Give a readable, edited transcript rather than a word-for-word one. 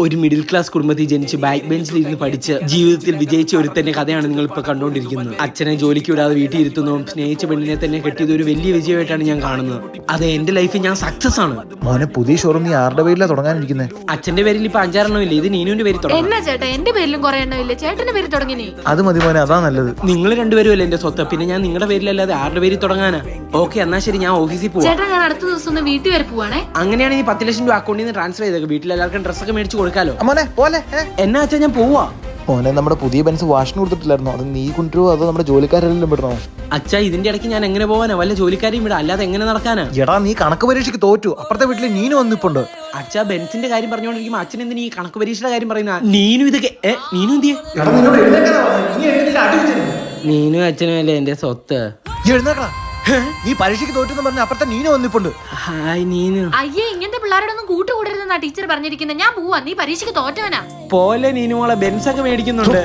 ഒരു middle class കുടുംബത്തിൽ ജനിച്ച് ബാക്ക് ബെഞ്ചിൽ ഇരുന്ന് പഠിച്ച് ജീവിതത്തിൽ വിജയിച്ച ഒരുത്തന്റെ കഥയാണ് നിങ്ങൾ ഇപ്പൊ കണ്ടുകൊണ്ടിരിക്കുന്നത്. അച്ഛനെ ജോലിക്ക് വിടാതെ വീട്ടിൽ ഇരുത്തുന്നതും സ്നേഹിച്ച പെണ്ണിനെ തന്നെ കെട്ടിയത് ഒരു വലിയ വിജയമായിട്ടാണ് ഞാൻ കാണുന്നത്. അത് എന്റെ ലൈഫിൽ ഞാൻ സക്സസ് ആണ്. മോനെ, പുതിയ ഷോറൂം നീ ആരുടെ പേരിലാണ് തുടങ്ങാനിരിക്കുന്നത്? അച്ഛന്റെ പേരിൽ ഇപ്പൊ 5-6 എണ്ണം ഇല്ല. ഇത് നീനുവിന്റെ പേരിൽ തുടങ്ങാം. എന്നാ ചേട്ടാ, എന്റെ പേരിലും കുറെ എണ്ണം ഇല്ല, ചേട്ടന്റെ പേര് തുടങ്ങി. അത് മതി മോനെ, അതാ നല്ലത്. നിങ്ങൾ രണ്ടുപേരും അല്ലേ എന്റെ സ്വത്ത്, പിന്നെ ഞാൻ നിങ്ങളുടെ പേരിലല്ലാതെ ആരുടെ പേരിൽ തുടങ്ങാനാ? ഓക്കെ, എന്നാ ശരി, ഞാൻ ഓഫീസിൽ പോവാം. ചേട്ടാ, ഞാൻ അടുത്ത ദിവസം ഒന്ന് വീട്ടിൽ വരെ പോവാണേ. അങ്ങനെയാണെങ്കിൽ 10 ലക്ഷം രൂപ അക്കൗണ്ടിൽ നിന്ന് ട്രാൻസ്ഫർ ചെയ്തേക്ക്. വീട്ടിൽ എല്ലാവർക്കും ഡ്രസ്സൊക്കെ മേടിച്ച് കൊടുക്കാലോ. മോനെ പോലെ എന്നാ വെച്ചാ ഞാൻ പോവാ. മോനെ, നമ്മുടെ പുതിയ ബെൻസ് വാഷിന് കൊടുത്തിട്ടില്ലായിരുന്നോ? അത് നീ കൊണ്ടുവരുമോ അതോ നമ്മുടെ ജോലിക്കാരെല്ലാം വിടണോ? അച്ഛാ, ഇതിന്റെ ഇടയ്ക്ക് ഞാൻ എങ്ങനെ പോവാനാ? വല്ല ജോലിക്കാരെയും വിടാം, അല്ലാതെ എങ്ങനെ നടക്കാനാ? എടാ, നീ കണക്ക് പരീക്ഷയ്ക്ക് തോറ്റു. അപ്പുറത്തെ വീട്ടിൽ നീനു വന്നിപ്പുണ്ട്. അച്ഛാ, ബെൻസിന്റെ കാര്യം പറഞ്ഞോണ്ടിരിക്കുമ്പോ അച്ഛൻ എന്തിനാ ഈ കണക്ക് പരീക്ഷയുടെ കാര്യം പറയുന്ന? നീനു ഇതൊക്കെ നീനു എന്തിയെ? നീനും അച്ഛനും അല്ലേ എന്റെ സ്വത്ത്. എഴുന്നേക്കടാ, നീ പരീക്ഷയ്ക്ക് തോറ്റെന്ന് പറഞ്ഞ അപ്പുറത്തെ നീനു വന്നിപ്പുണ്ട്. ഹായ് നീനു. അയ്യേ, ഇങ്ങനത്തെ പിള്ളേരോടൊന്നും കൂട്ടുകൂടരുതെന്നാ ടീച്ചർ പറഞ്ഞിരിക്കുന്നത്. ഞാൻ പോവാ, നീ പരീക്ഷയ്ക്ക് തോറ്റവനാ. പോലെ നീനു മോളെ ബെൻസ് ഒക്കെ മേടിക്കുന്നുണ്ട്.